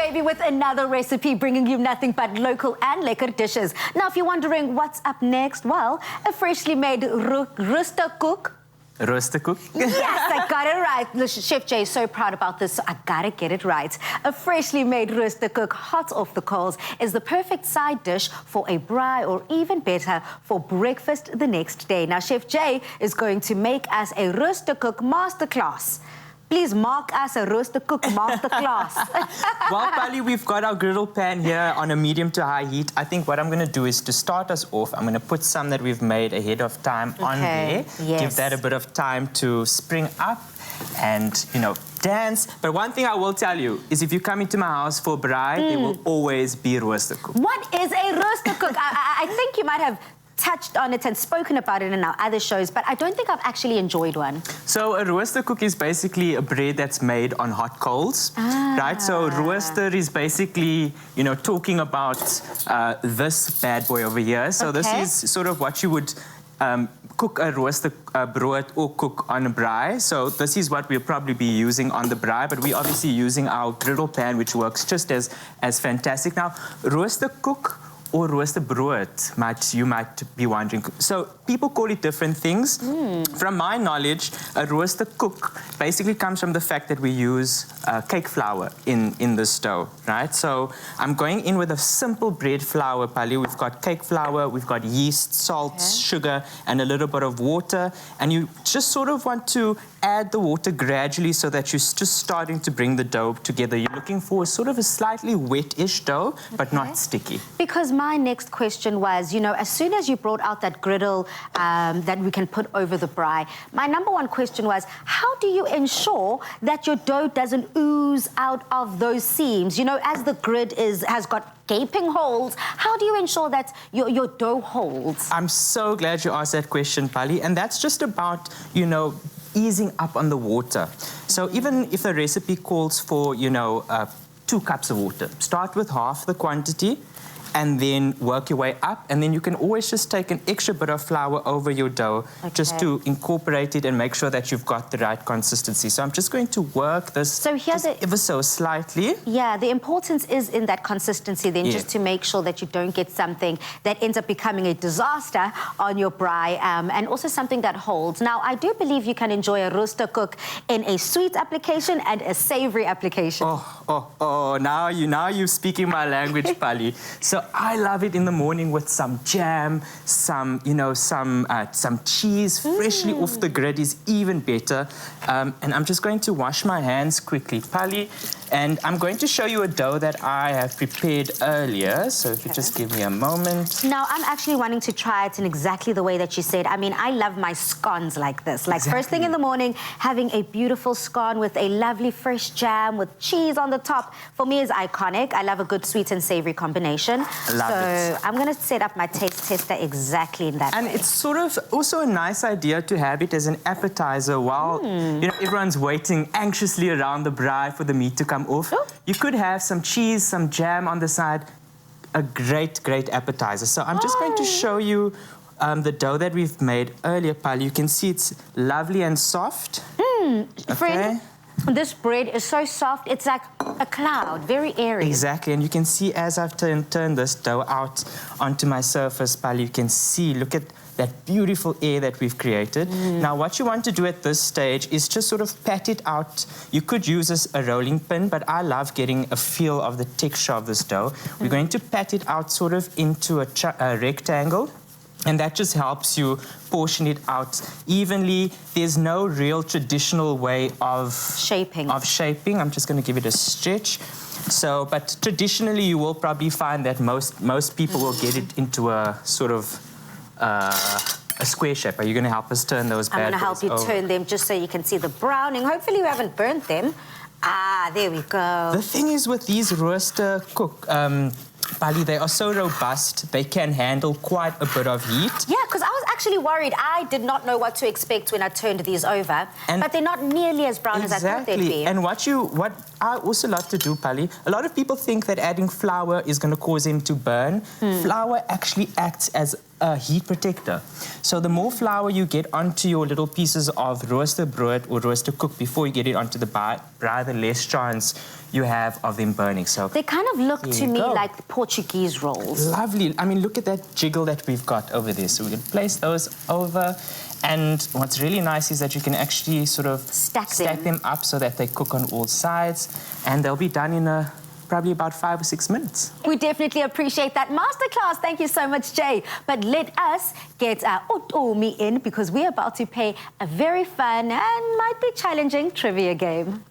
baby, with another recipe bringing you nothing but local and lekker dishes. Now, if you're wondering what's up next, well, a freshly made Roosterkoek. Roosterkoek? Yes, I got it right. Chef Jay is so proud about this, so I gotta get it right. A freshly made Roosterkoek, hot off the coals, is the perfect side dish for a braai, or even better, for breakfast the next day. Now, Chef Jay is going to make us a Roosterkoek masterclass. Please mark us a Roosterkoek masterclass. Well, Pali, we've got our griddle pan here on a medium to high heat. I think what I'm going to do is, to start us off, I'm going to put some that we've made ahead of time on there. Yes. Give that a bit of time to spring up and, you know, dance. But one thing I will tell you is, if you come into my house for braai, there will always be Roosterkoek. What is a Roosterkoek? I think you might have touched on it and spoken about it in our other shows, but I don't think I've actually enjoyed one. So a Roosterkoek is basically a bread that's made on hot coals, right? So rooster is basically, you know, talking about this bad boy over here. So this is sort of what you would cook a rooster brood or cook on a braai. So this is what we'll probably be using on the braai, but we're obviously using our griddle pan, which works just as fantastic. Now, Roosterkoek or roosterbrood, you might be wondering. So people call it different things. From my knowledge, a Roosterkoek basically comes from the fact that we use cake flour in the dough, right? So I'm going in with a simple bread flour, Pali. We've got cake flour, we've got yeast, salt, sugar, and a little bit of water. And you just sort of want to add the water gradually so that you're just starting to bring the dough together. You're looking for sort of a slightly wet-ish dough, but not sticky. Because my next question was, you know, as soon as you brought out that griddle that we can put over the braai, my number one question was, how do you ensure that your dough doesn't ooze out of those seams? You know, as the grid has got gaping holes, how do you ensure that your dough holds? I'm so glad you asked that question, Pali, and that's just about, you know, easing up on the water. So even if the recipe calls for, you know, 2 cups of water, start with half the quantity and then work your way up, and then you can always just take an extra bit of flour over your dough just to incorporate it and make sure that you've got the right consistency. So I'm just going to work this ever so slightly. Yeah, the importance is in that consistency then, just to make sure that you don't get something that ends up becoming a disaster on your braai, and also something that holds. Now, I do believe you can enjoy a Roosterkoek in a sweet application and a savory application. Now you're speaking my language, Pali. So I love it in the morning with some jam, some cheese, freshly off the grid is even better. And I'm just going to wash my hands quickly, Pali, and I'm going to show you a dough that I have prepared earlier. So if you just give me a moment. Now, I'm actually wanting to try it in exactly the way that you said. I mean, I love my scones like this. Like first thing in the morning, having a beautiful scone with a lovely fresh jam with cheese on the top, for me is iconic. I love a good sweet and savory combination. Love it. I'm going to set up my taste tester exactly in that way. And it's sort of also a nice idea to have it as an appetizer while you know, everyone's waiting anxiously around the braai for the meat to come off. You could have some cheese, some jam on the side. A great appetizer. So I'm just going to show you the dough that we've made earlier, Pali. You can see it's lovely and soft. Friend, this bread is so soft, it's like a cloud, very airy. Exactly, and you can see as I've turned this dough out onto my surface, Pali, you can see, look at that beautiful air that we've created. Now, what you want to do at this stage is just sort of pat it out. You could use a rolling pin, but I love getting a feel of the texture of this dough. We're going to pat it out sort of into a rectangle. And that just helps you portion it out evenly. There's no real traditional way of shaping. I'm just going to give it a stretch. So, but traditionally, you will probably find that most people will get it into a sort of a square shape. Are you going to help us turn those bad boys? I'm going to help you turn them just so you can see the browning. Hopefully, you haven't burnt them. There we go. The thing is with these Roosterkoek, Pali, they are so robust, they can handle quite a bit of heat. Yeah, because I was actually worried. I did not know what to expect when I turned these over, but they're not nearly as brown as I thought they'd be. And what I also love to do, Pali, a lot of people think that adding flour is going to cause them to burn. Flour actually acts as a heat protector. So the more flour you get onto your little pieces of Roosterkroot or Roosterkoek before you get it onto the braai, the less chance you have of them burning. So they kind of look to me go. like Portuguese rolls. Lovely. I mean, look at that jiggle that we've got over there. So we can place those over. And what's really nice is that you can actually sort of stack them up so that they cook on all sides. And they'll be done in probably about 5 or 6 minutes. We definitely appreciate that masterclass. Thank you so much, Jay. But let us get Utomi in because we're about to play a very fun and might be challenging trivia game.